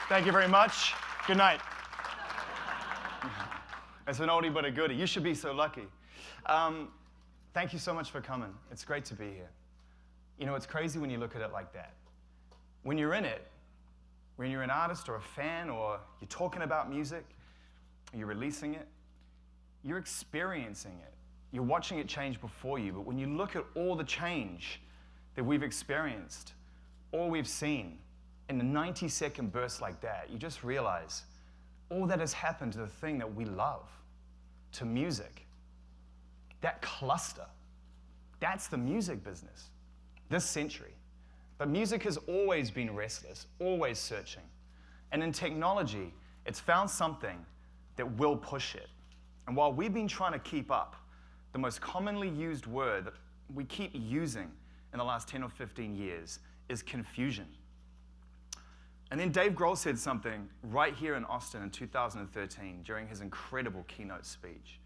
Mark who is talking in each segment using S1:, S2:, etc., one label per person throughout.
S1: Thank you very much. Good night. It's an oldie but a goodie. You should be so lucky. Thank you so much for coming. It's great to be here. You know, it's crazy when you look at it like that. When you're in it, when you're an artist or a fan or you're talking about music, you're releasing it, you're experiencing it. You're watching it change before you. But when you look at all the change that we've experienced, all we've seen in a 90-second burst like that, you just realize all that has happened to the thing that we love, to music. That cluster, that's the music business this century. But music has always been restless, always searching. And in technology, it's found something that will push it. And while we've been trying to keep up, the most commonly used word that we keep using in the last 10 or 15 years is confusion. And then Dave Grohl said something right here in Austin in 2013 during his incredible keynote speech.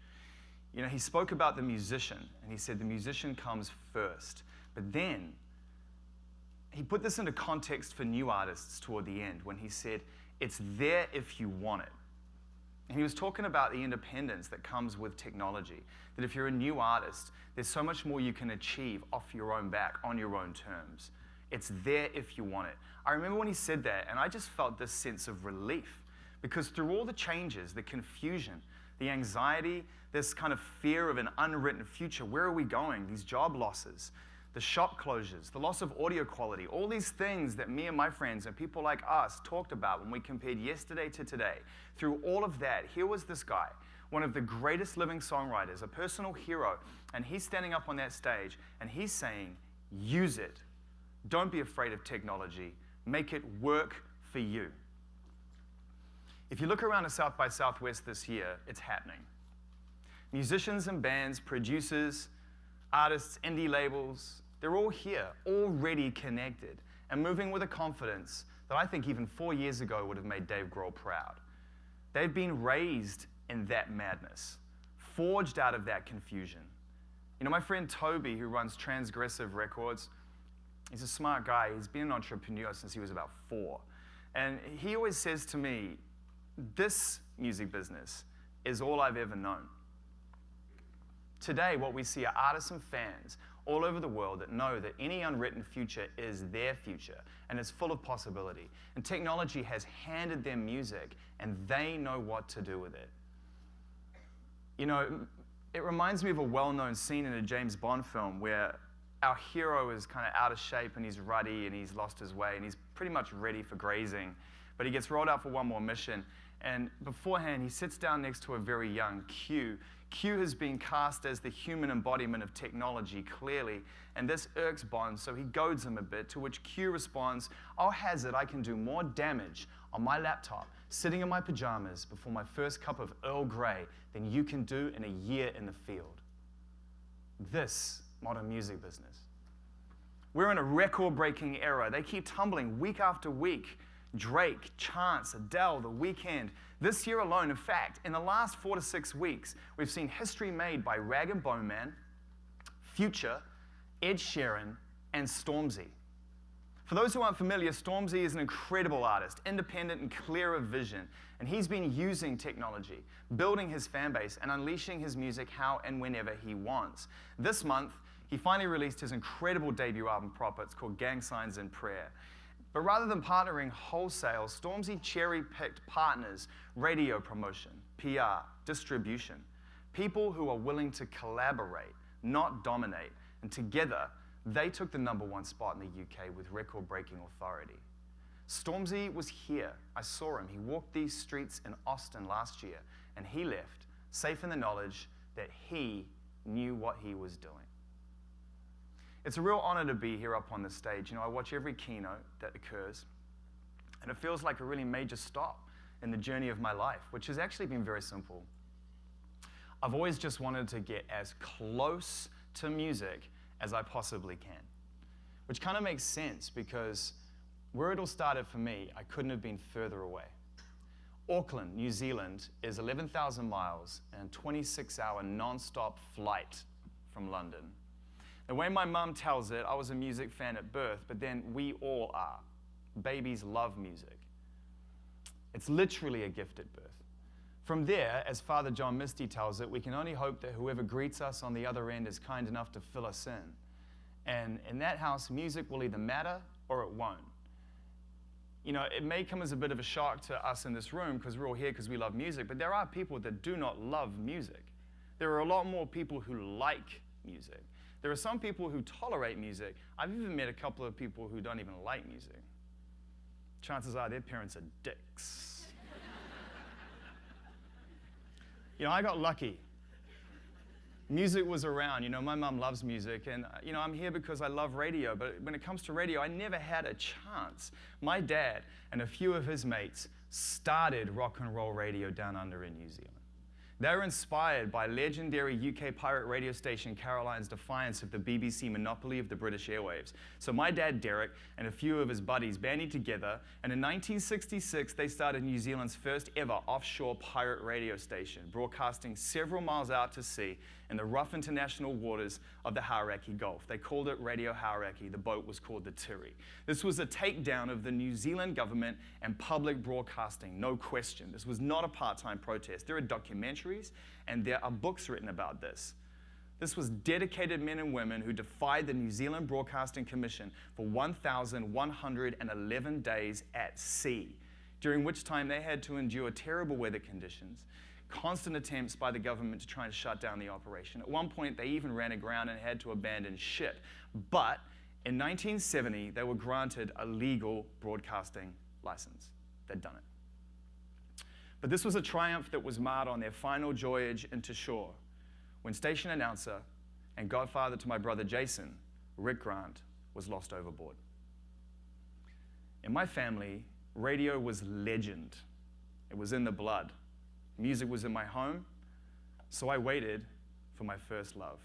S1: You know, he spoke about the musician, and he said the musician comes first. But then he put this into context for new artists toward the end when he said, it's there if you want it. And he was talking about the independence that comes with technology, that if you're a new artist, there's so much more you can achieve off your own back, on your own terms. It's there if you want it. I remember when he said that, and I just felt this sense of relief, because through all the changes, the confusion, the anxiety, this kind of fear of an unwritten future, where are we going? These job losses, the shop closures, the loss of audio quality, all these things that me and my friends and people like us talked about when we compared yesterday to today. Through all of that, here was this guy, one of the greatest living songwriters, a personal hero, and he's standing up on that stage and he's saying, use it. Don't be afraid of technology. Make it work for you. If you look around at South by Southwest this year, it's happening. Musicians and bands, producers, artists, indie labels, they're all here, already connected, and moving with a confidence that I think even 4 years ago would have made Dave Grohl proud. They've been raised in that madness, forged out of that confusion. You know, my friend Toby, who runs Transgressive Records, he's a smart guy. He's been an entrepreneur since he was about 4. And he always says to me, this music business is all I've ever known. Today, what we see are artists and fans all over the world that know that any unwritten future is their future, and it's full of possibility. And technology has handed them music, and they know what to do with it. You know, it reminds me of a well-known scene in a James Bond film where our hero is kind of out of shape, and he's ruddy, and he's lost his way, and he's pretty much ready for grazing. But he gets rolled out for one more mission, and beforehand, he sits down next to a very young Q. Q has been cast as the human embodiment of technology, clearly, and this irks Bond, so he goads him a bit, to which Q responds, I'll hazard I can do more damage on my laptop, sitting in my pajamas before my first cup of Earl Grey than you can do in a year in the field. This modern music business. We're in a record-breaking era. They keep tumbling week after week. Drake, Chance, Adele, The Weeknd. This year alone, in fact, in the last 4 to 6 weeks, we've seen history made by Rag & Bone Man, Future, Ed Sheeran, and Stormzy. For those who aren't familiar, Stormzy is an incredible artist, independent and clear of vision, and he's been using technology, building his fan base, and unleashing his music how and whenever he wants. This month, he finally released his incredible debut album proper. It's called Gang Signs and Prayer. But rather than partnering wholesale, Stormzy cherry-picked partners, radio promotion, PR, distribution, people who are willing to collaborate, not dominate. And together, they took the #1 spot in the UK with record-breaking authority. Stormzy was here. I saw him. He walked these streets in Austin last year, and he left, safe in the knowledge that he knew what he was doing. It's a real honor to be here up on the stage. You know, I watch every keynote that occurs, and it feels like a really major stop in the journey of my life, which has actually been very simple. I've always just wanted to get as close to music as I possibly can, which kind of makes sense because where it all started for me, I couldn't have been further away. Auckland, New Zealand is 11,000 miles and a 26-hour non-stop flight from London. The way my mum tells it, I was a music fan at birth, but then we all are. Babies love music. It's literally a gift at birth. From there, as Father John Misty tells it, we can only hope that whoever greets us on the other end is kind enough to fill us in. And in that house, music will either matter or it won't. You know, it may come as a bit of a shock to us in this room because we're all here because we love music, but there are people that do not love music. There are a lot more people who like music. There are some people who tolerate music. I've even met a couple of people who don't even like music. Chances are their parents are dicks. You know, I got lucky. Music was around. You know, my mom loves music, and you know, I'm here because I love radio, but when it comes to radio, I never had a chance. My dad and a few of his mates started rock and roll radio down under in New Zealand. They were inspired by legendary UK pirate radio station Caroline's defiance of the BBC monopoly of the British airwaves. So my dad, Derek, and a few of his buddies bandied together, and in 1966, they started New Zealand's first ever offshore pirate radio station, broadcasting several miles out to sea in the rough international waters of the Hauraki Gulf. They called it Radio Hauraki. The boat was called the Tiri. This was a takedown of the New Zealand government and public broadcasting, no question. This was not a part-time protest. There are documentaries and there are books written about this. This was dedicated men and women who defied the New Zealand Broadcasting Commission for 1,111 days at sea, during which time they had to endure terrible weather conditions, constant attempts by the government to try and shut down the operation. At one point, they even ran aground and had to abandon ship. But in 1970, they were granted a legal broadcasting license. They'd done it. But this was a triumph that was marred on their final voyage into shore, when station announcer and godfather to my brother Jason, Rick Grant, was lost overboard. In my family, radio was legend. It was in the blood. Music was in my home, so I waited for my first love.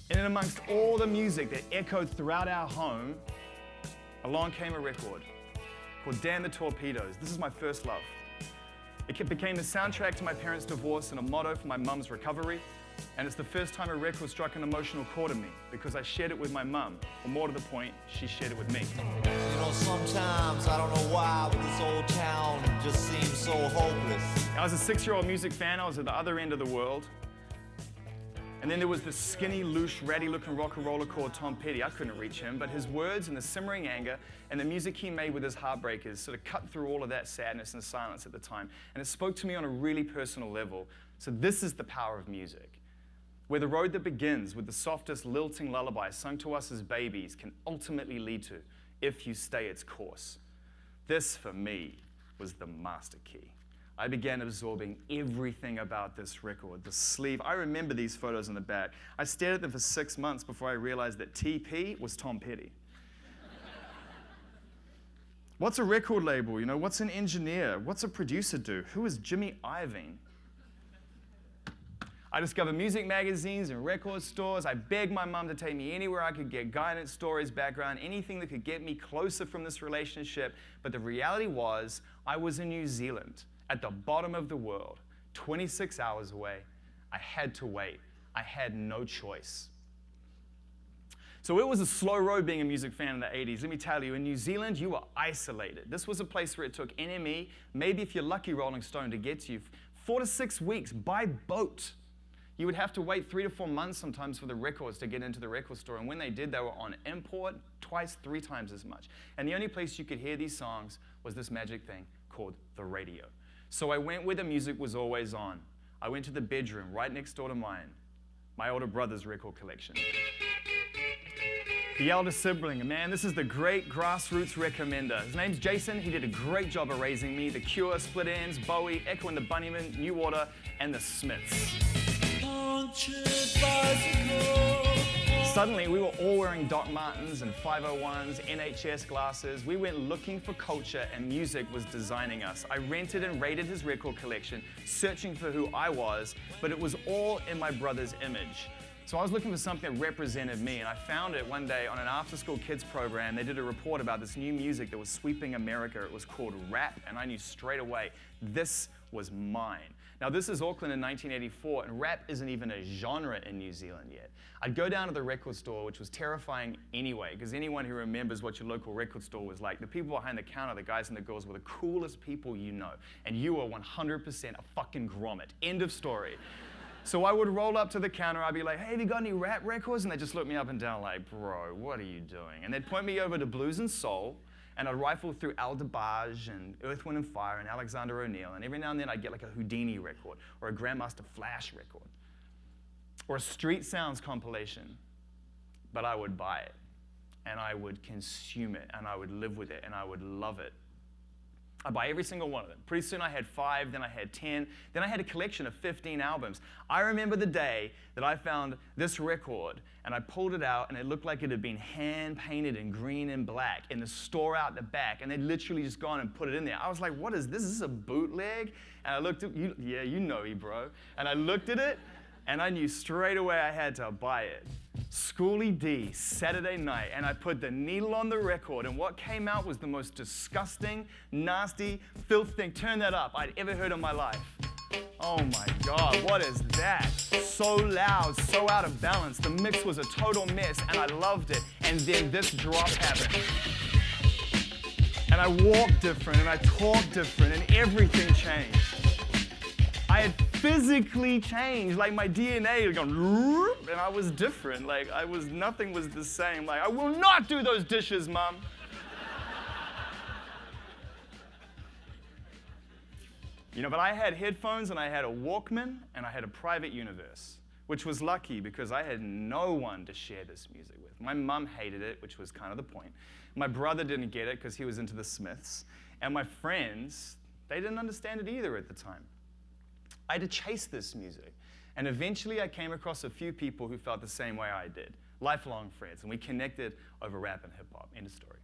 S1: And in amongst all the music that echoed throughout our home, along came a record called Damn the Torpedoes. This is my first love. It became the soundtrack to my parents' divorce and a motto for my mum's recovery. And it's the first time a record struck an emotional chord in me because I shared it with my mum, or more to the point, she shared it with me.
S2: You know, sometimes I don't know why, but this old town just seems so hopeless.
S1: I was a 6-year-old music fan. I was at the other end of the world. And then there was this skinny, loose, ratty-looking rock and roller called Tom Petty. I couldn't reach him, but his words and the simmering anger and the music he made with his Heartbreakers sort of cut through all of that sadness and silence at the time. And it spoke to me on a really personal level. So this is the power of music, where the road that begins with the softest lilting lullaby sung to us as babies can ultimately lead to, if you stay its course. This, for me, was the master key. I began absorbing everything about this record, the sleeve. I remember these photos in the back. I stared at them for 6 months before I realized that TP was Tom Petty. What's a record label? You know, what's an engineer? What's a producer do? Who is Jimmy Iovine? I discovered music magazines and record stores. I begged my mom to take me anywhere I could get guidance, stories, background, anything that could get me closer from this relationship. But the reality was, I was in New Zealand, at the bottom of the world, 26 hours away. I had to wait. I had no choice. So it was a slow road being a music fan in the 80s. Let me tell you, in New Zealand, you were isolated. This was a place where it took NME, maybe if you're lucky, Rolling Stone, to get to you, 4 to 6 weeks by boat. You would have to wait 3 to 4 months sometimes for the records to get into the record store. And when they did, they were on import twice, 3 times as much. And the only place you could hear these songs was this magic thing called the radio. So I went where the music was always on. I went to the bedroom right next door to mine, my older brother's record collection. The elder sibling, man, this is the great grassroots recommender. His name's Jason. He did a great job of raising me. The Cure, Split Enz, Bowie, Echo and the Bunnymen, New Order, and the Smiths. Suddenly, we were all wearing Doc Martens and 501s, NHS glasses. We went looking for culture, and music was designing us. I rented and raided his record collection, searching for who I was, but it was all in my brother's image. So I was looking for something that represented me, and I found it one day on an after-school kids program. They did a report about this new music that was sweeping America. It was called rap, and I knew straight away, this was mine. Now, this is Auckland in 1984, and rap isn't even a genre in New Zealand yet. I'd go down to the record store, which was terrifying anyway, because anyone who remembers what your local record store was like, the people behind the counter, the guys and the girls, were the coolest people you know. And you were 100% a fucking grommet. End of story. So I would roll up to the counter, I'd be like, hey, have you got any rap records? And they'd just look me up and down like, bro, what are you doing? And they'd point me over to Blues and Soul, and I'd rifle through Al DeBarge and Earth, Wind & Fire and Alexander O'Neill, and every now and then I'd get like a Houdini record, or a Grandmaster Flash record, or a Street Sounds compilation. But I would buy it, and I would consume it, and I would live with it, and I would love it. I'd buy every single one of them. Pretty soon I had 5, then I had 10, then I had a collection of 15 albums. I remember the day that I found this record, and I pulled it out, and it looked like it had been hand-painted in green and black in the store out the back, and they'd literally just gone and put it in there. I was like, what is this? Is this a bootleg? And I looked at, yeah, you know me, bro. And I looked at it, and I knew straight away I had to buy it. Schoolie D, Saturday night, and I put the needle on the record, and what came out was the most disgusting, nasty, filth thing, turn that up, I'd ever heard in my life. Oh my God, what is that? So loud, so out of balance. The mix was a total mess, and I loved it. And then this drop happened. And I walked different, and I talked different, and everything changed. I had physically changed, like my DNA had gone, and I was different. Like nothing was the same. Like, I will not do those dishes, Mom. You know, but I had headphones, and I had a Walkman, and I had a private universe, which was lucky because I had no one to share this music with. My mum hated it, which was kind of the point. My brother didn't get it because he was into the Smiths. And my friends, they didn't understand it either at the time. I had to chase this music. And eventually I came across a few people who felt the same way I did. Lifelong friends. And we connected over rap and hip hop. End of story.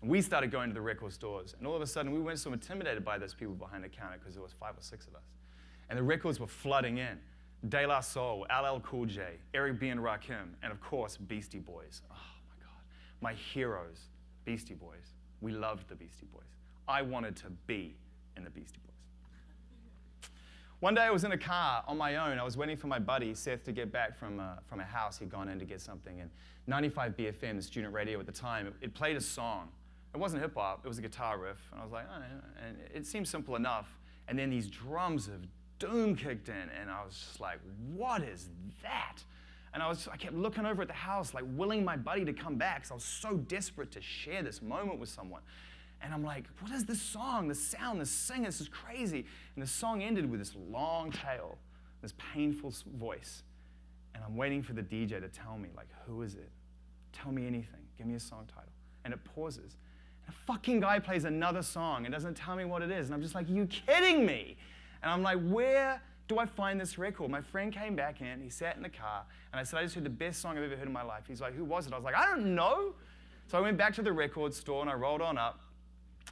S1: We started going to the record stores. And all of a sudden we weren't so intimidated by those people behind the counter because there was 5 or 6 of us. And the records were flooding in. De La Soul, LL Cool J, Eric B. and Rakim, and of course Beastie Boys. Oh my God. My heroes, Beastie Boys. We loved the Beastie Boys. I wanted to be in the Beastie Boys. One day I was in a car on my own. I was waiting for my buddy, Seth, to get back from a house. He'd gone in to get something. And 95 BFM, the student radio at the time, it played a song. It wasn't hip-hop. It was a guitar riff. And I was like, oh, and it seemed simple enough. And then these drums of doom kicked in. And I was just like, what is that? And I kept looking over at the house, like willing my buddy to come back because I was so desperate to share this moment with someone. And I'm like, what is this song, the sound, the singing, this is crazy. And the song ended with this long tail, this painful voice. And I'm waiting for the DJ to tell me, like, who is it? Tell me anything, give me a song title. And it pauses. And a fucking guy plays another song and doesn't tell me what it is. And I'm just like, are you kidding me? And I'm like, where do I find this record? My friend came back in, he sat in the car, and I said, I just heard the best song I've ever heard in my life. He's like, who was it? I was like, I don't know. So I went back to the record store and I rolled on up.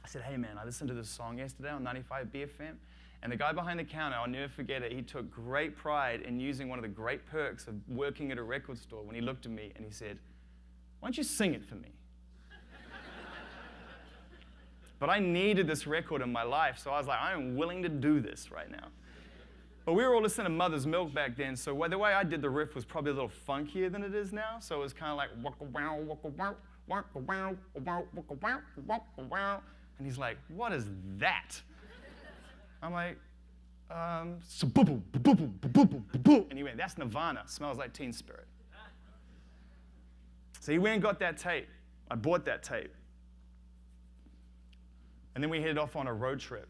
S1: I said, hey man, I listened to this song yesterday on 95 BFM, and the guy behind the counter, I'll never forget it, he took great pride in using one of the great perks of working at a record store when he looked at me and he said, why don't you sing it for me? But I needed this record in my life, so I was like, I am willing to do this right now. But we were all listening to Mother's Milk back then, so the way I did the riff was probably a little funkier than it is now, so it was kind of like, and he's like, what is that? I'm like, and he went, that's Nirvana, smells like Teen Spirit. So he went and got that tape. I bought that tape. And then we headed off on a road trip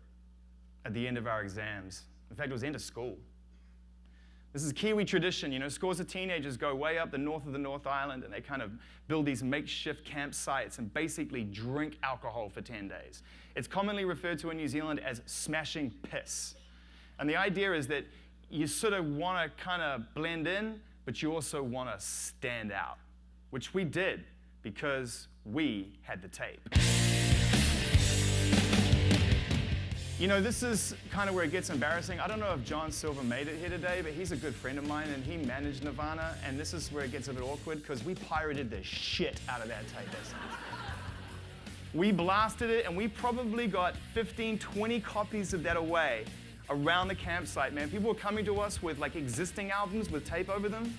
S1: at the end of our exams. In fact, it was the end of school. This is Kiwi tradition, you know, scores of teenagers go way up the north of the North Island and they kind of build these makeshift campsites and basically drink alcohol for 10 days. It's commonly referred to in New Zealand as smashing piss. And the idea is that you sort of want to kind of blend in, but you also want to stand out, which we did because we had the tape. You know, this is kind of where it gets embarrassing. I don't know if John Silver made it here today, but he's a good friend of mine, and he managed Nirvana, and this is where it gets a bit awkward, because we pirated the shit out of that tape. We blasted it, and we probably got 15, 20 copies of that away. around the campsite, man. People were coming to us with like existing albums with tape over them.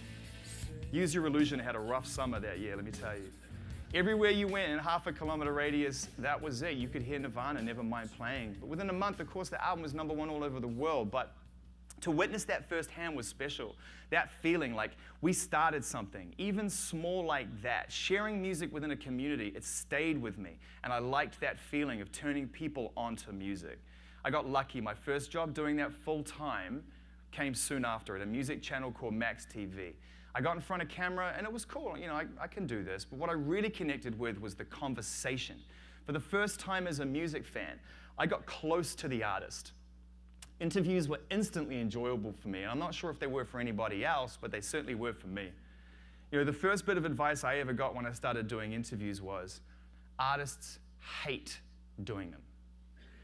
S1: Use Your Illusion had a rough summer that year, let me tell you. Everywhere you went in half a kilometer radius, that was it. You could hear Nirvana, Never Mind playing. But within a month, of course, the album was #1 all over the world. But to witness that firsthand was special. That feeling like we started something, even small like that. Sharing music within a community, it stayed with me. And I liked that feeling of turning people onto music. I got lucky. My first job doing that full time came soon after at a music channel called Max TV. I got in front of camera and it was cool. You know, I can do this. But what I really connected with was the conversation. For the first time as a music fan, I got close to the artist. Interviews were instantly enjoyable for me. And I'm not sure if they were for anybody else, but they certainly were for me. You know, the first bit of advice I ever got when I started doing interviews was, artists hate doing them.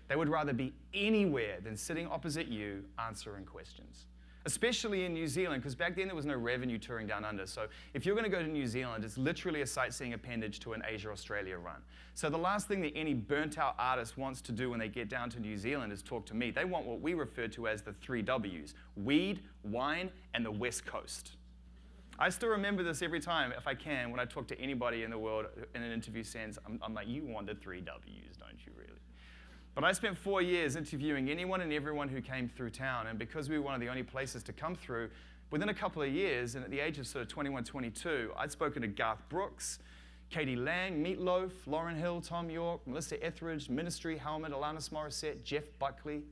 S1: They would rather be anywhere than sitting opposite you answering questions. Especially in New Zealand, because back then there was no revenue touring down under. So if you're going to go to New Zealand, it's literally a sightseeing appendage to an Asia-Australia run. So the last thing that any burnt-out artist wants to do when they get down to New Zealand is talk to me. They want what we refer to as the 3 Ws: weed, wine, and the West Coast. I still remember this every time, if I can, when I talk to anybody in the world in an interview sense. I'm like, you want the 3 Ws, don't you really? But I spent 4 years interviewing anyone and everyone who came through town, and because we were one of the only places to come through, within a couple of years, and at the age of sort of 21, 22, I'd spoken to Garth Brooks, Katie Lang, Meatloaf, Lauryn Hill, Tom York, Melissa Etheridge, Ministry, Helmet, Alanis Morissette, Jeff Buckley,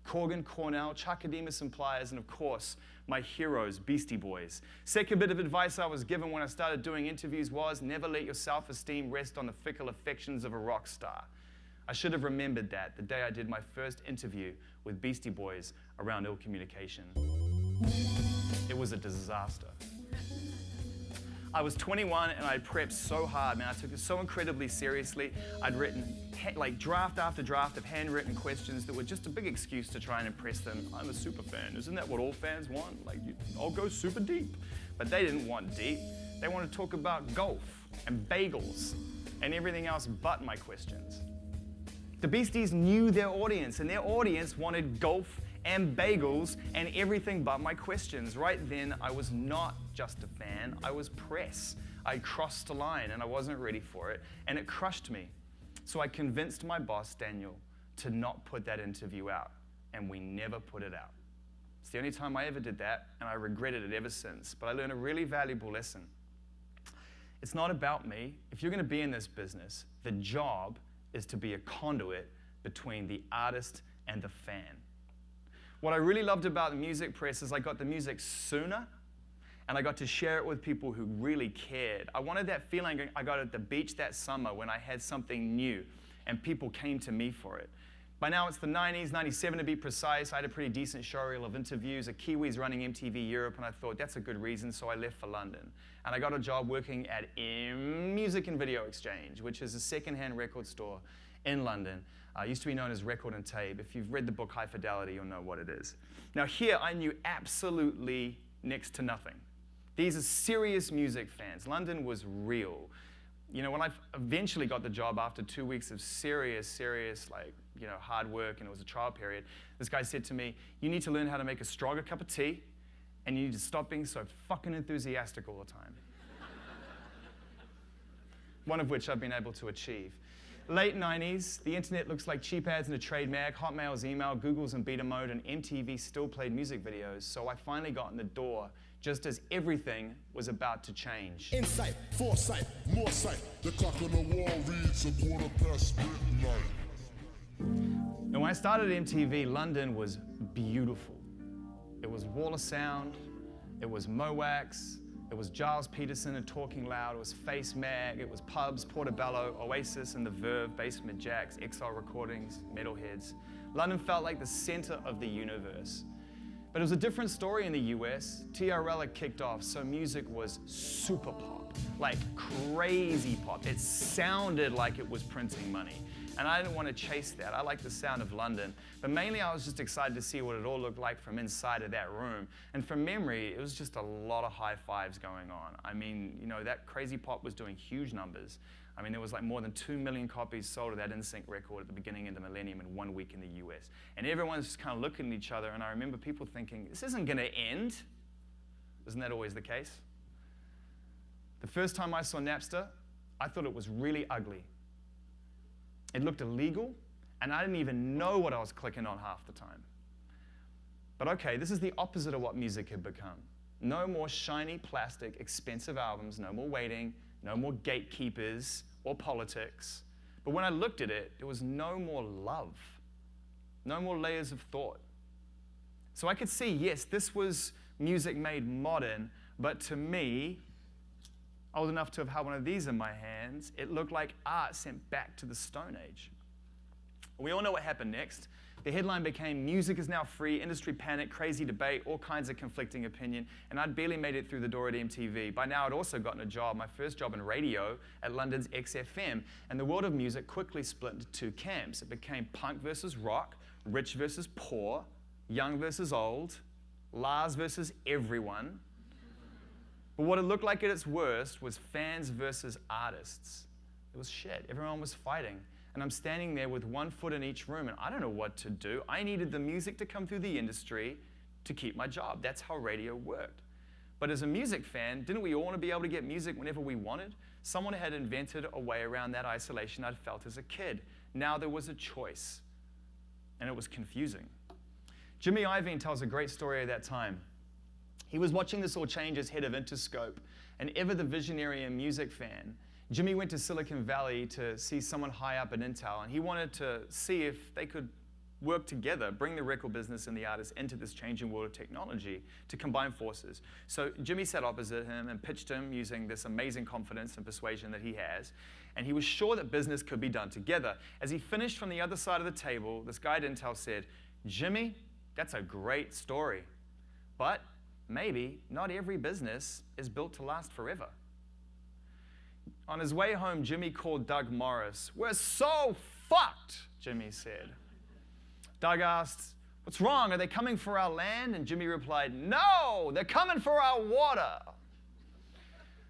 S1: Corgan Cornell, Chuck Ademus and Pliers, and of course, my heroes, Beastie Boys. Second bit of advice I was given when I started doing interviews was, never let your self-esteem rest on the fickle affections of a rock star. I should have remembered that the day I did my first interview with Beastie Boys around ill communication. It was a disaster. I was 21 and I prepped so hard, man. I took it so incredibly seriously. I'd written like draft after draft of handwritten questions that were just a big excuse to try and impress them. I'm a super fan. Isn't that what all fans want? Like, I'll go super deep. But they didn't want deep. They wanted to talk about golf and bagels and everything else but my questions. The Beasties knew their audience, and their audience wanted golf and bagels and everything but my questions. Right then, I was not just a fan, I was press. I crossed a line and I wasn't ready for it, and it crushed me. So I convinced my boss, Daniel, to not put that interview out, and we never put it out. It's the only time I ever did that, and I regretted it ever since, but I learned a really valuable lesson. It's not about me. If you're gonna be in this business, the job is to be a conduit between the artist and the fan. What I really loved about the music press is I got the music sooner, and I got to share it with people who really cared. I wanted that feeling I got at the beach that summer when I had something new, and people came to me for it. By now it's the 90s, 97 to be precise. I had a pretty decent showreel of interviews. A Kiwi's running MTV Europe, and I thought that's a good reason, so I left for London. And I got a job working at Music and Video Exchange, which is a secondhand record store in London. Used to be known as Record and Tape. If you've read the book High Fidelity, you'll know what it is. Now here, I knew absolutely next to nothing. These are serious music fans. London was real. You know, when I eventually got the job after 2 weeks of serious, hard work, and it was a trial period, this guy said to me, you need to learn how to make a stronger cup of tea, and you need to stop being so fucking enthusiastic all the time. One of which I've been able to achieve. Late 90s, the internet looks like cheap ads in a trade mag, Hotmail's email, Google's in beta mode, and MTV still played music videos, so I finally got in the door just as everything was about to change.
S3: Insight, foresight, more sight. The clock on the wall reads 1:15 midnight.
S1: And when I started at MTV, London was beautiful. It was Wall of Sound, it was Mowax, it was Giles Peterson and Talking Loud, it was Face Mag, it was Pubs, Portobello, Oasis and The Verve, Basement Jaxx, XL Recordings, Metalheads. London felt like the center of the universe. But it was a different story in the US. TRL had kicked off, so music was super pop, like crazy pop. It sounded like it was printing money. And I didn't want to chase that. I liked the sound of London. But mainly I was just excited to see what it all looked like from inside of that room. And from memory, it was just a lot of high fives going on. I mean, you know, that Crazy Pop was doing huge numbers. I mean, there was like more than 2 million copies sold of that NSYNC record at the beginning of the millennium in 1 week in the US. And everyone's just kind of looking at each other, and I remember people thinking, this isn't going to end. Isn't that always the case? The first time I saw Napster, I thought it was really ugly. It looked illegal, and I didn't even know what I was clicking on half the time. But okay, this is the opposite of what music had become. No more shiny plastic, expensive albums, no more waiting, no more gatekeepers or politics. But when I looked at it, there was no more love, no more layers of thought. So I could see, yes, this was music made modern, but to me, old enough to have had one of these in my hands, it looked like art sent back to the Stone Age. We all know what happened next. The headline became, music is now free, industry panic, crazy debate, all kinds of conflicting opinion, and I'd barely made it through the door at MTV. By now, I'd also gotten a job, my first job in radio at London's XFM, and the world of music quickly split into two camps. It became punk versus rock, rich versus poor, young versus old, Lars versus everyone. But what it looked like at its worst was fans versus artists. It was shit. Everyone was fighting. And I'm standing there with 1 foot in each room, and I don't know what to do. I needed the music to come through the industry to keep my job. That's how radio worked. But as a music fan, didn't we all want to be able to get music whenever we wanted? Someone had invented a way around that isolation I'd felt as a kid. Now there was a choice, and it was confusing. Jimmy Iovine tells a great story of that time. He was watching this all change as head of Interscope, and ever the visionary and music fan, Jimmy went to Silicon Valley to see someone high up at Intel, and he wanted to see if they could work together, bring the record business and the artists into this changing world of technology to combine forces. So Jimmy sat opposite him and pitched him using this amazing confidence and persuasion that he has, and he was sure that business could be done together. As he finished from the other side of the table, this guy at Intel said, "Jimmy, that's a great story, but maybe not every business is built to last forever." On his way home, Jimmy called Doug Morris. "We're so fucked," Jimmy said. Doug asked, "What's wrong? Are they coming for our land?" And Jimmy replied, "No, they're coming for our water."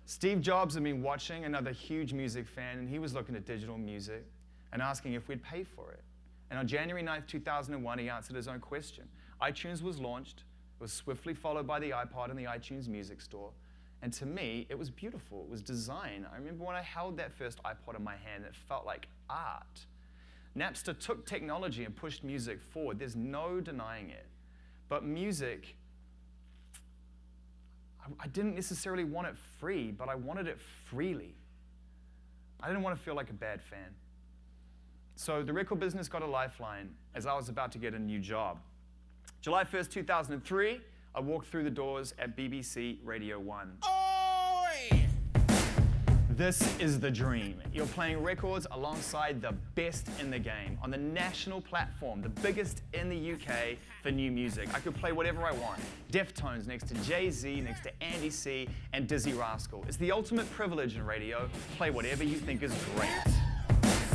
S1: Steve Jobs had been watching, another huge music fan, and he was looking at digital music and asking if we'd pay for it. And on January 9th, 2001, he answered his own question. iTunes was launched. It was swiftly followed by the iPod and the iTunes Music Store. And to me, it was beautiful. It was design. I remember when I held that first iPod in my hand, it felt like art. Napster took technology and pushed music forward. There's no denying it. But music, I didn't necessarily want it free, but I wanted it freely. I didn't want to feel like a bad fan. So the record business got a lifeline as I was about to get a new job. July 1st, 2003, I walked through the doors at BBC Radio 1.
S2: Oi!
S1: This is the dream. You're playing records alongside the best in the game on the national platform, the biggest in the UK for new music. I could play whatever I want. Deftones next to Jay-Z, next to Andy C, and Dizzy Rascal. It's the ultimate privilege in radio. Play whatever you think is great.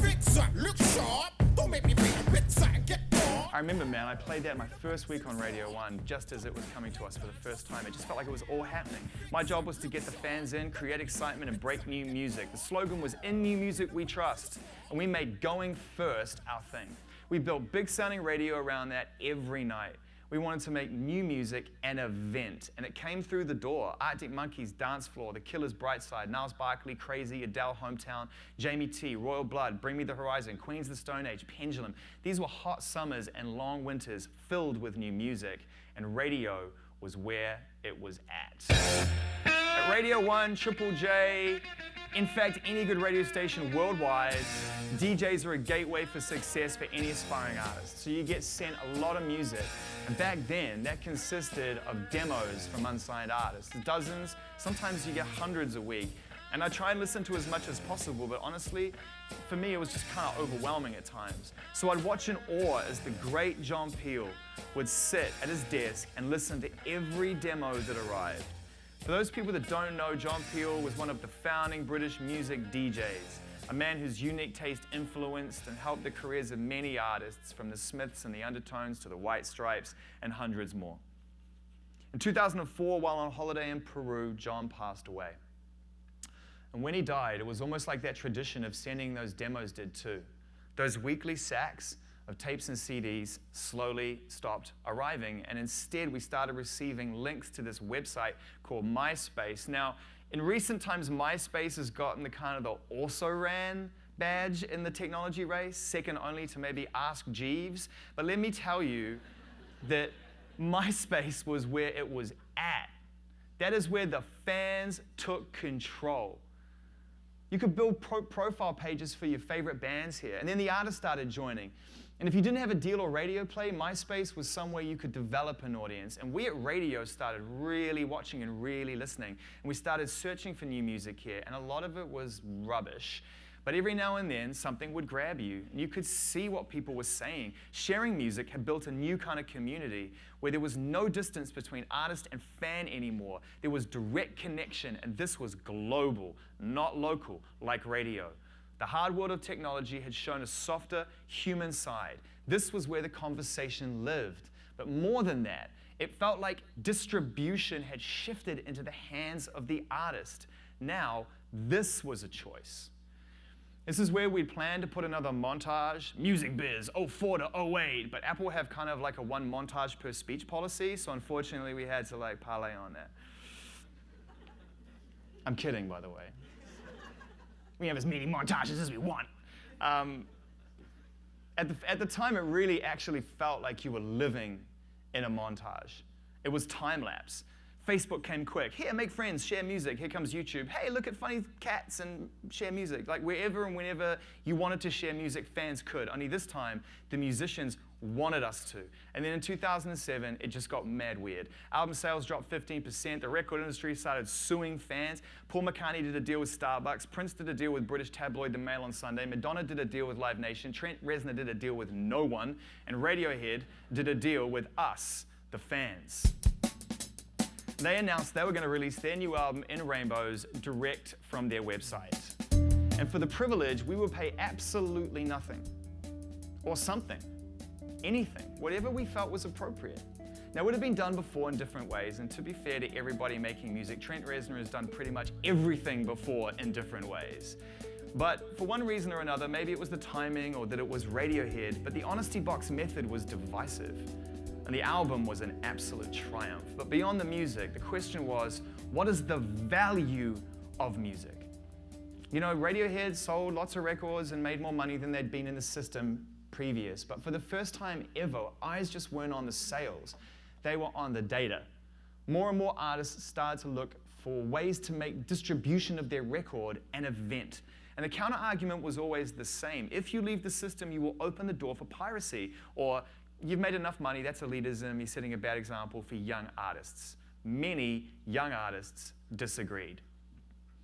S2: Fix up, look sharp. Don't make me feel a bit sad, get on.
S1: I remember, man, I played that my first week on Radio 1, just as it was coming to us for the first time. It just felt like it was all happening. My job was to get the fans in, create excitement, and break new music. The slogan was, "In new music we trust," and we made going first our thing. We built big-sounding radio around that every night. We wanted to make new music an event, and it came through the door. Arctic Monkeys, Dance Floor, The Killers, Brightside, Niles Barkley, Crazy, Adele, Hometown, Jamie T, Royal Blood, Bring Me the Horizon, Queens of the Stone Age, Pendulum. These were hot summers and long winters filled with new music, and radio was where it was at. At Radio 1, Triple J, in fact, any good radio station worldwide, DJs are a gateway for success for any aspiring artist. So you get sent a lot of music. And back then, that consisted of demos from unsigned artists. Dozens, sometimes you get hundreds a week. And I try and listen to as much as possible, but honestly, for me, it was just kind of overwhelming at times. So I'd watch in awe as the great John Peel would sit at his desk and listen to every demo that arrived. For those people that don't know, John Peel was one of the founding British music DJs. a man whose unique taste influenced and helped the careers of many artists, from the Smiths and the Undertones to the White Stripes and hundreds more. In 2004, while on holiday in Peru, John passed away. And when he died, it was almost like that tradition of sending those demos did too. Those weekly sacks of tapes and CDs slowly stopped arriving, and instead we started receiving links to this website called MySpace. Now, in recent times, MySpace has gotten the kind of the also-ran badge in the technology race, second only to maybe Ask Jeeves. But let me tell you that MySpace was where it was at. That is where the fans took control. You could build profile pages for your favorite bands here, and then the artists started joining. And if you didn't have a deal or radio play, MySpace was somewhere you could develop an audience. And we at Radio started really watching and really listening. And we started searching for new music here, and a lot of it was rubbish. But every now and then, something would grab you, and you could see what people were saying. Sharing music had built a new kind of community where there was no distance between artist and fan anymore. There was direct connection, and this was global, not local, like radio. The hard world of technology had shown a softer human side. This was where the conversation lived. But more than that, it felt like distribution had shifted into the hands of the artist. Now, this was a choice. This is where we'd planned to put another montage, Music Biz, 04 to 08, but Apple have kind of like a one montage per speech policy, so unfortunately we had to like parlay on that. I'm kidding, by the way. We have as many montages as we want. At the time, it really actually felt like you were living in a montage. It was time-lapse. Facebook came quick. Here, make friends, share music. Here comes YouTube. Hey, look at funny cats and share music. Like wherever and whenever you wanted to share music, fans could. Only this time, the musicians wanted us to. And then in 2007, it just got mad weird. Album sales dropped 15%. The record industry started suing fans. Paul McCartney did a deal with Starbucks. Prince did a deal with British tabloid The Mail on Sunday. Madonna did a deal with Live Nation. Trent Reznor did a deal with no one. And Radiohead did a deal with us, the fans. They announced they were going to release their new album, In Rainbows, direct from their website. And for the privilege, we would pay absolutely nothing. Or something. Anything. Whatever we felt was appropriate. Now, it would have been done before in different ways, and to be fair to everybody making music, Trent Reznor has done pretty much everything before in different ways. But for one reason or another, maybe it was the timing or that it was Radiohead, but the honesty box method was divisive. And the album was an absolute triumph. But beyond the music, the question was, what is the value of music? You know, Radiohead sold lots of records and made more money than they'd been in the system previous. But for the first time ever, eyes just weren't on the sales. They were on the data. More and more artists started to look for ways to make distribution of their record an event. And the counter-argument was always the same. If you leave the system, you will open the door for piracy. Or you've made enough money, that's elitism, you're setting a bad example for young artists. Many young artists disagreed.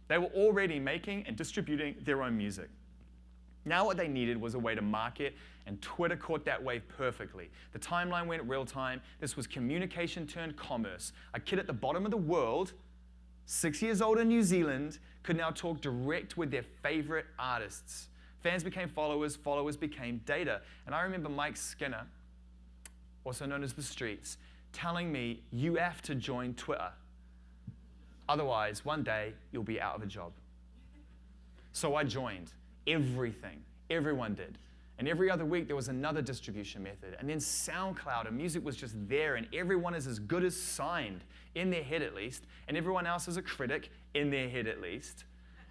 S1: They were already making and distributing their own music. Now what they needed was a way to market, and Twitter caught that wave perfectly. The timeline went real time. This was communication turned commerce. A kid at the bottom of the world, 6 years old in New Zealand, could now talk direct with their favorite artists. Fans became followers, followers became data. And I remember Mike Skinner, also known as The Streets, telling me, you have to join Twitter. Otherwise, one day, you'll be out of a job. So I joined. Everything. Everyone did. And every other week, there was another distribution method. And then SoundCloud, and music was just there, and everyone is as good as signed, in their head at least, and everyone else is a critic, in their head at least.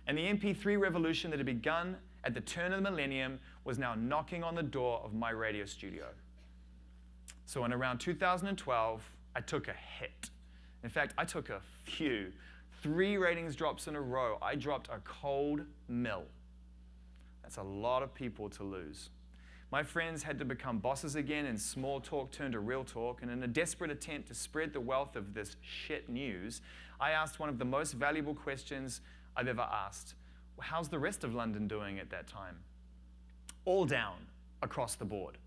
S1: And the MP3 revolution that had begun at the turn of the millennium was now knocking on the door of my radio studio. So in around 2012, I took a hit. In fact, I took a few. 3 ratings drops in a row. I dropped a cold mill. That's a lot of people to lose. My friends had to become bosses again, and small talk turned to real talk. And in a desperate attempt to spread the wealth of this shit news, I asked one of the most valuable questions I've ever asked. How's the rest of London doing at that time? All down, across the board.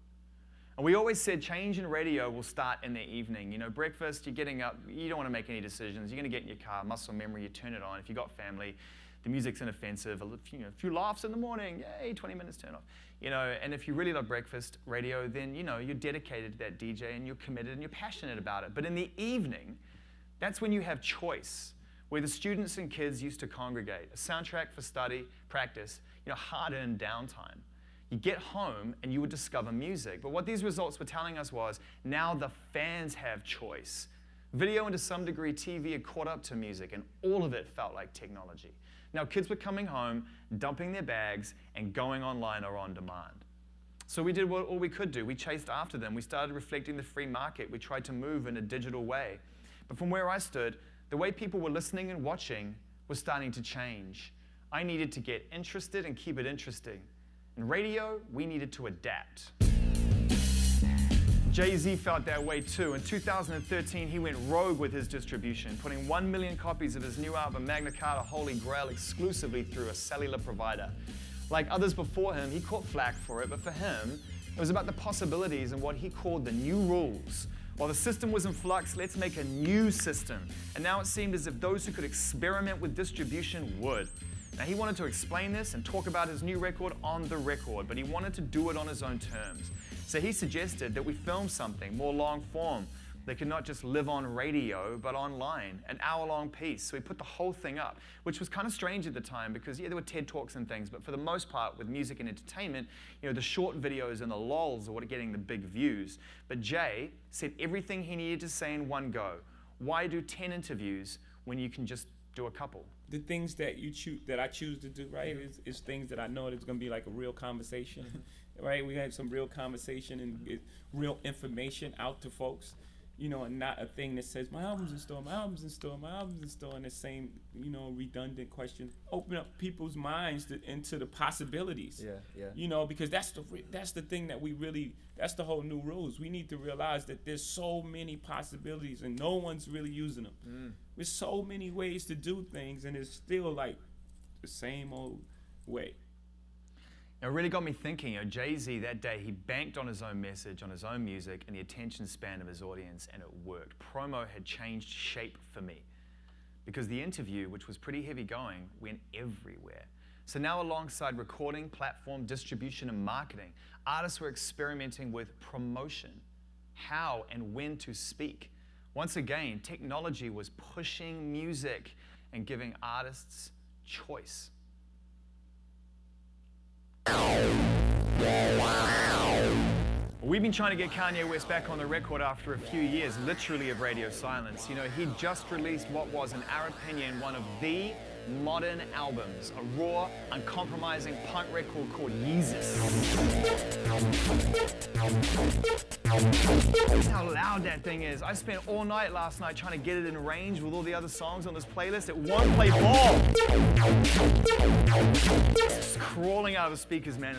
S1: And we always said change in radio will start in the evening. You know, breakfast, you're getting up, you don't want to make any decisions. You're going to get in your car, muscle memory, you turn it on. If you've got family, the music's inoffensive. A few laughs in the morning, yay, 20 minutes turn off. You know, and if you really love breakfast radio, then, you know, you're dedicated to that DJ and you're committed and you're passionate about it. But in the evening, that's when you have choice, where the students and kids used to congregate, a soundtrack for study, practice, you know, hard-earned downtime. You get home and you would discover music. But what these results were telling us was, now the fans have choice. Video and to some degree TV had caught up to music, and all of it felt like technology. Now kids were coming home, dumping their bags, and going online or on demand. So we did all we could do. We chased after them. We started reflecting the free market. We tried to move in a digital way. But from where I stood, the way people were listening and watching was starting to change. I needed to get interested and keep it interesting. In radio, we needed to adapt. Jay-Z felt that way too. In 2013, he went rogue with his distribution, putting 1 million copies of his new album, Magna Carta Holy Grail, exclusively through a cellular provider. Like others before him, he caught flack for it, but for him, it was about the possibilities and what he called the new rules. While the system was in flux, let's make a new system. And now it seemed as if those who could experiment with distribution would. Now he wanted to explain this and talk about his new record on the record, but he wanted to do it on his own terms. So he suggested that we film something more long form that could not just live on radio, but online, an hour-long piece. So we put the whole thing up, which was kind of strange at the time because, yeah, there were TED Talks and things, but for the most part, with music and entertainment, you know, the short videos and the lulls are what are getting the big views. But Jay said everything he needed to say in one go. Why do 10 interviews when you can just do a couple?
S4: The things that I choose to do, right, is things that I know there's going to be like a real conversation, right? We had some real conversation and real information out to folks, you know, and not a thing that says my album's in store, my album's in store, my album's in store, and the same, you know, redundant question. Open up people's minds into the possibilities.
S5: Yeah.
S4: You know, because that's the thing that that's the whole new rules. We need to realize that there's so many possibilities and no one's really using them. There's so many ways to do things, and it's still like the same old way.
S1: It really got me thinking. You know, Jay-Z that day, he banked on his own message, on his own music, and the attention span of his audience, and it worked. Promo had changed shape for me because the interview, which was pretty heavy going, went everywhere. So now alongside recording, platform, distribution, and marketing, artists were experimenting with promotion, how and when to speak. Once again, technology was pushing music and giving artists choice. We've been trying to get Kanye West back on the record after a few years, literally, of radio silence. You know, he just released what was, in our opinion, one of the modern albums, a raw, uncompromising punk record called Yeezus. That's how loud that thing is. I spent all night last night trying to get it in range with all the other songs on this playlist. It won't play ball. It's crawling out of the speakers, man.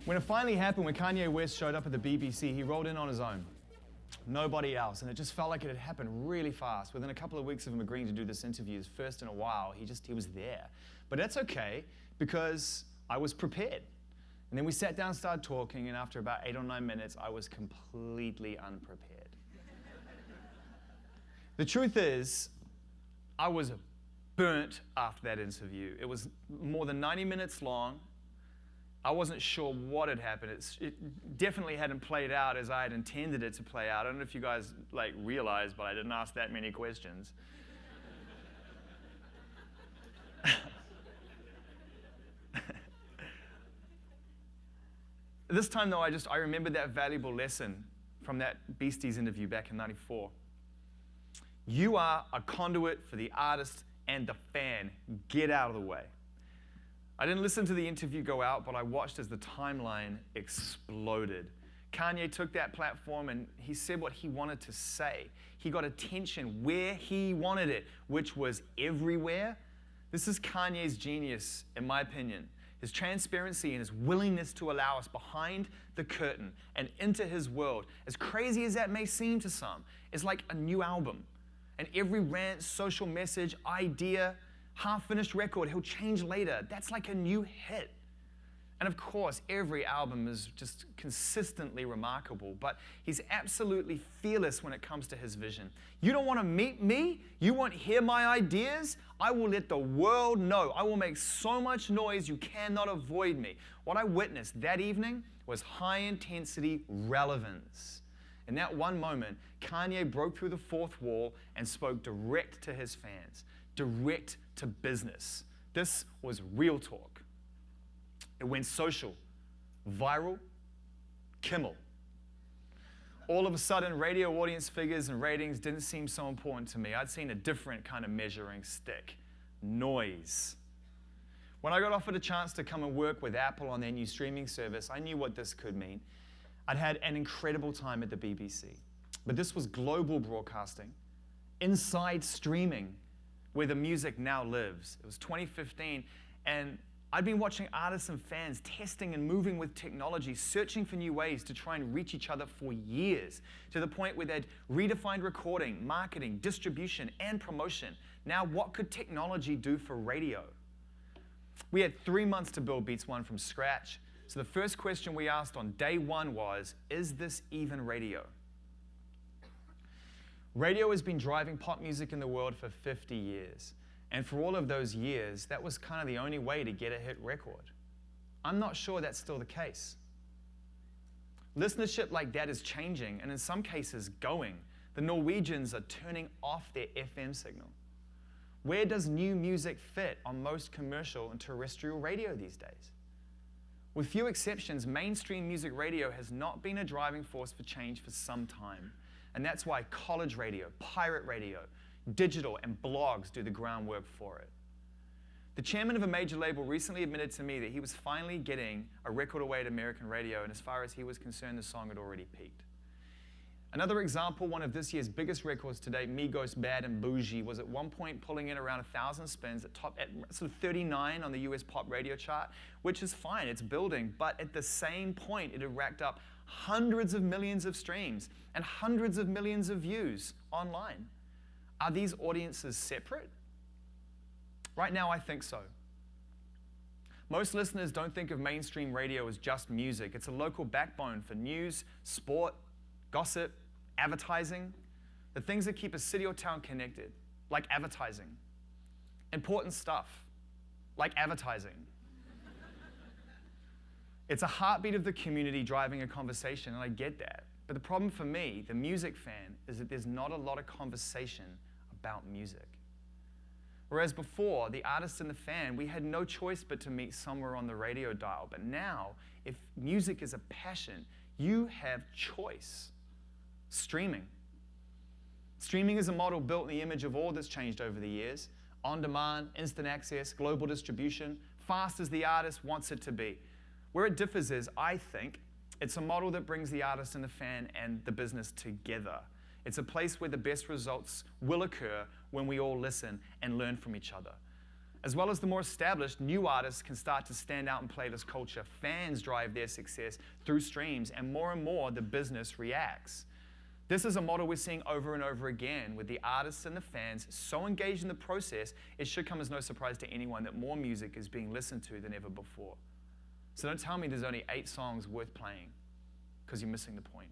S1: When it finally happened, when Kanye West showed up at the BBC, he rolled in on his own. Nobody else, and it just felt like it had happened really fast. Within a couple of weeks of him agreeing to do this interview, his first in a while, he was there. But that's okay, because I was prepared. And then we sat down and started talking, and after about 8 or 9 minutes, I was completely unprepared. The truth is, I was burnt after that interview. It was more than 90 minutes long. I wasn't sure what had happened. It definitely hadn't played out as I had intended it to play out. I don't know if you guys realized, but I didn't ask that many questions. This time though, I remembered that valuable lesson from that Beasties interview back in '94. You are a conduit for the artist and the fan. Get out of the way. I didn't listen to the interview go out, but I watched as the timeline exploded. Kanye took that platform and he said what he wanted to say. He got attention where he wanted it, which was everywhere. This is Kanye's genius, in my opinion. His transparency and his willingness to allow us behind the curtain and into his world. As crazy as that may seem to some, it's like a new album. And every rant, social message, idea, half-finished record he'll change later. That's like a new hit. And of course, every album is just consistently remarkable, but he's absolutely fearless when it comes to his vision. You don't want to meet me? You won't hear my ideas? I will let the world know. I will make so much noise you cannot avoid me. What I witnessed that evening was high-intensity relevance. In that one moment, Kanye broke through the fourth wall and spoke direct to his fans, direct to business. This was real talk. It went social, viral, Kimmel. All of a sudden, radio audience figures and ratings didn't seem so important to me. I'd seen a different kind of measuring stick, noise. When I got offered a chance to come and work with Apple on their new streaming service, I knew what this could mean. I'd had an incredible time at the BBC, but this was global broadcasting, inside streaming, where the music now lives. It was 2015, and I'd been watching artists and fans testing and moving with technology, searching for new ways to try and reach each other for years, to the point where they'd redefined recording, marketing, distribution, and promotion. Now, what could technology do for radio? We had 3 months to build Beats One from scratch, so the first question we asked on day one was, is this even radio? Radio has been driving pop music in the world for 50 years. And for all of those years, that was kind of the only way to get a hit record. I'm not sure that's still the case. Listenership like that is changing, and in some cases going. The Norwegians are turning off their FM signal. Where does new music fit on most commercial and terrestrial radio these days? With few exceptions, mainstream music radio has not been a driving force for change for some time. And that's why college radio, pirate radio, digital, and blogs do the groundwork for it. The chairman of a major label recently admitted to me that he was finally getting a record away at American radio, and as far as he was concerned, the song had already peaked. Another example, one of this year's biggest records to date, Migos' Bad and Bougie, was at one point pulling in around 1,000 spins at sort of 39 on the US pop radio chart, which is fine, it's building, but at the same point, it had racked up hundreds of millions of streams and hundreds of millions of views online. Are these audiences separate? Right now, I think so. Most listeners don't think of mainstream radio as just music. It's a local backbone for news, sport, gossip, advertising, the things that keep a city or town connected, like advertising. Important stuff, like advertising. It's a heartbeat of the community driving a conversation, and I get that. But the problem for me, the music fan, is that there's not a lot of conversation about music. Whereas before, the artist and the fan, we had no choice but to meet somewhere on the radio dial. But now, if music is a passion, you have choice. Streaming. Streaming is a model built in the image of all that's changed over the years. On-demand, instant access, global distribution, fast as the artist wants it to be. Where it differs is, I think, it's a model that brings the artist and the fan and the business together. It's a place where the best results will occur when we all listen and learn from each other. As well as the more established, new artists can start to stand out in playlist culture. Fans drive their success through streams, and more the business reacts. This is a model we're seeing over and over again, with the artists and the fans so engaged in the process, it should come as no surprise to anyone that more music is being listened to than ever before. So don't tell me there's only 8 songs worth playing, because you're missing the point.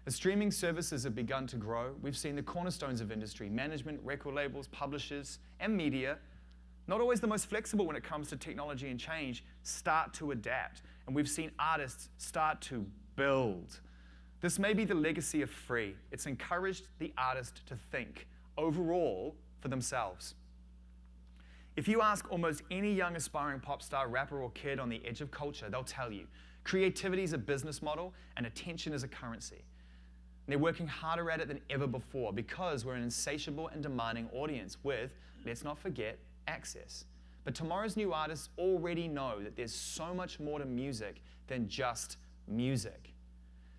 S1: As streaming services have begun to grow, we've seen the cornerstones of industry, management, record labels, publishers, and media, not always the most flexible when it comes to technology and change, start to adapt. And we've seen artists start to build. This may be the legacy of free. It's encouraged the artist to think, overall, for themselves. If you ask almost any young aspiring pop star, rapper, or kid on the edge of culture, they'll tell you, creativity is a business model and attention is a currency. And they're working harder at it than ever before because we're an insatiable and demanding audience with, let's not forget, access. But tomorrow's new artists already know that there's so much more to music than just music.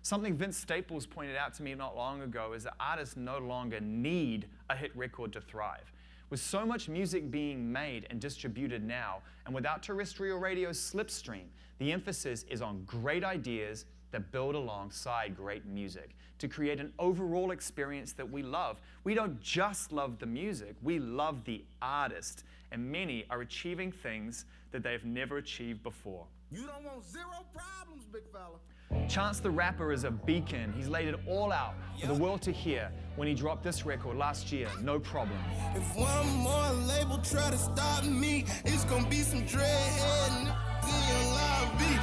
S1: Something Vince Staples pointed out to me not long ago is that artists no longer need a hit record to thrive. With so much music being made and distributed now, and without terrestrial radio's slipstream, the emphasis is on great ideas that build alongside great music to create an overall experience that we love. We don't just love the music, we love the artist, and many are achieving things that they've never achieved before.
S5: You don't want zero problems, big fella.
S1: Chance the Rapper is a beacon. He's laid it all out for the world to hear when he dropped this record last year, No Problem.
S5: If one more label try to stop me, it's gonna be some dreadhead in lobby.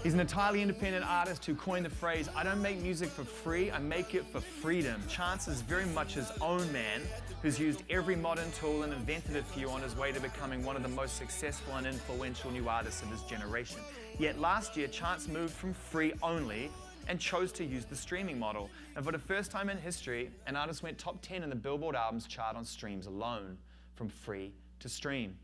S1: He's an entirely independent artist who coined the phrase, I don't make music for free, I make it for freedom. Chance is very much his own man, who's used every modern tool and invented a few on his way to becoming one of the most successful and influential new artists of his generation. Yet last year, Chance moved from free only and chose to use the streaming model. And for the first time in history, an artist went top 10 in the Billboard Albums chart on streams alone, from free to stream.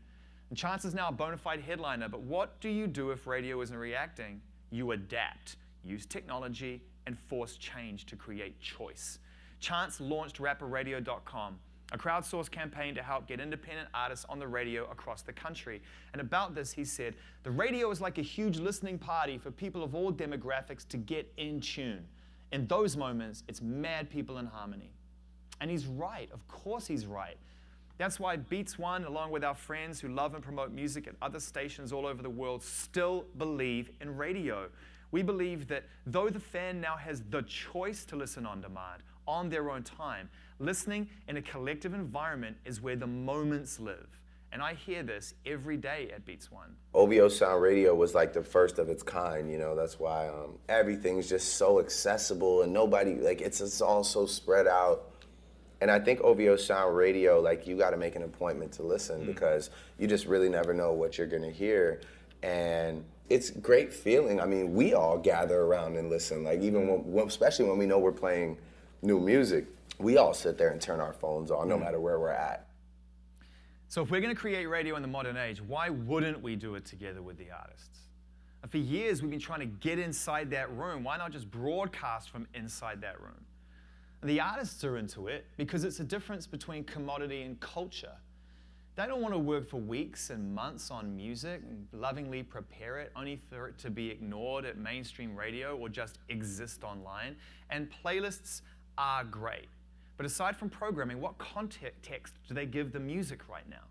S1: And Chance is now a bona fide headliner, but what do you do if radio isn't reacting? You adapt, use technology, and force change to create choice. Chance launched rapperradio.com, a crowdsourced campaign to help get independent artists on the radio across the country. And about this, he said, the radio is like a huge listening party for people of all demographics to get in tune. In those moments, it's mad people in harmony. And he's right, of course he's right. That's why Beats One, along with our friends who love and promote music at other stations all over the world, still believe in radio. We believe that though the fan now has the choice to listen on demand, on their own time, listening in a collective environment is where the moments live. And I hear this every day at Beats One.
S6: OVO Sound Radio was like the first of its kind, you know, that's why everything's just so accessible and nobody, like it's all so spread out. And I think OVO Sound Radio, like you gotta make an appointment to listen because you just really never know what you're gonna hear. And it's a great feeling. I mean, we all gather around and listen, like even when, especially when we know we're playing new music, we all sit there and turn our phones on no matter where we're at.
S1: So if we're gonna create radio in the modern age, why wouldn't we do it together with the artists? And for years, we've been trying to get inside that room. Why not just broadcast from inside that room? The artists are into it because it's a difference between commodity and culture. They don't want to work for weeks and months on music and lovingly prepare it only for it to be ignored at mainstream radio or just exist online. And playlists are great. But aside from programming, what context do they give the music right now?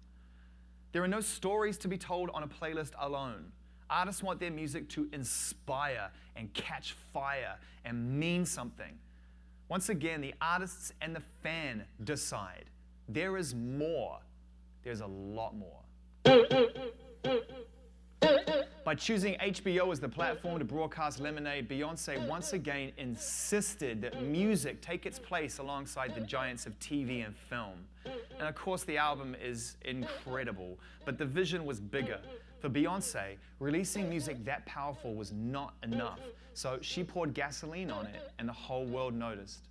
S1: There are no stories to be told on a playlist alone. Artists want their music to inspire and catch fire and mean something. Once again, the artists and the fan decide. There is more. There's a lot more. By choosing HBO as the platform to broadcast Lemonade, Beyoncé once again insisted that music take its place alongside the giants of TV and film. And of course, the album is incredible, but the vision was bigger. For Beyoncé, releasing music that powerful was not enough. So she poured gasoline on it, and the whole world noticed.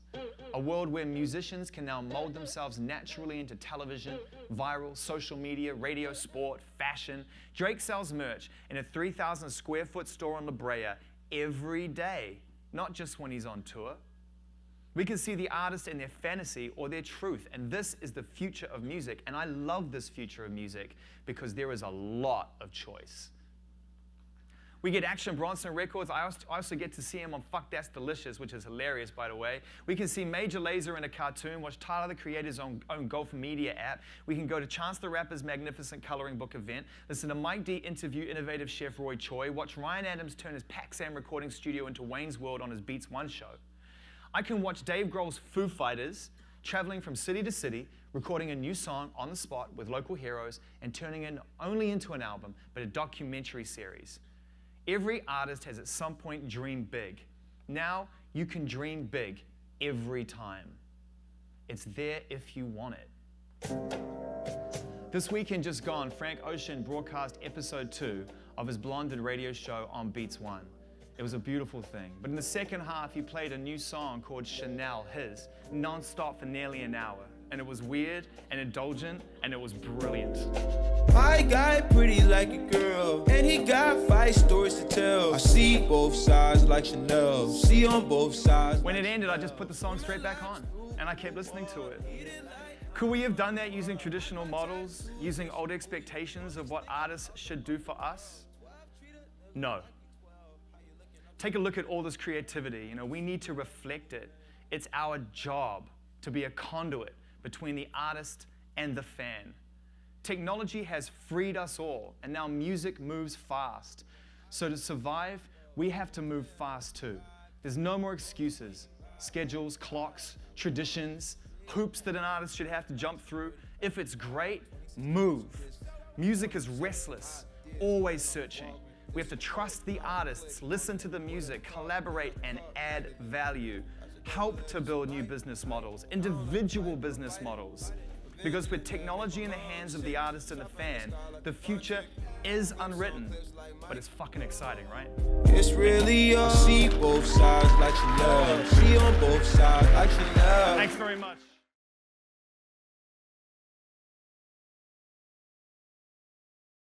S1: A world where musicians can now mold themselves naturally into television, viral, social media, radio, sport, fashion. Drake sells merch in a 3,000 square foot store on La Brea every day, not just when he's on tour. We can see the artist in their fantasy or their truth, and this is the future of music. And I love this future of music because there is a lot of choice. We get Action Bronson Records. I also get to see him on Fuck That's Delicious, which is hilarious, by the way. We can see Major Lazer in a cartoon, watch Tyler, the Creator's own Golf Media app. We can go to Chance the Rapper's magnificent coloring book event, listen to Mike D interview innovative chef Roy Choi, watch Ryan Adams turn his Pac-Sam recording studio into Wayne's World on his Beats One show. I can watch Dave Grohl's Foo Fighters traveling from city to city, recording a new song on the spot with local heroes and turning it only into an album, but a documentary series. Every artist has at some point dreamed big. Now you can dream big every time. It's there if you want it. This weekend just gone, Frank Ocean broadcast episode 2 of his Blonded radio show on Beats One. It was a beautiful thing. But in the second half, he played a new song called Chanel, his, non-stop for nearly an hour. And it was weird and indulgent, and it was brilliant.
S7: My guy pretty like a girl, and he got 5 stories to tell. I see both sides like Chanel, see on both sides.
S1: When it ended, I just put the song straight back on, and I kept listening to it. Could we have done that using traditional models, using old expectations of what artists should do for us? No. Take a look at all this creativity. You know, we need to reflect it. It's our job to be a conduit between the artist and the fan. Technology has freed us all, and now music moves fast. So to survive, we have to move fast too. There's no more excuses, schedules, clocks, traditions, hoops that an artist should have to jump through. If it's great, move. Music is restless, always searching. We have to trust the artists, listen to the music, collaborate, and add value. Help to build new business models, individual business models. Because with technology in the hands of the artist and the fan, the future is unwritten, but it's fucking exciting, right?
S7: It's really all. See both sides like Chanel. See on both sides like Chanel.
S1: Thanks very much.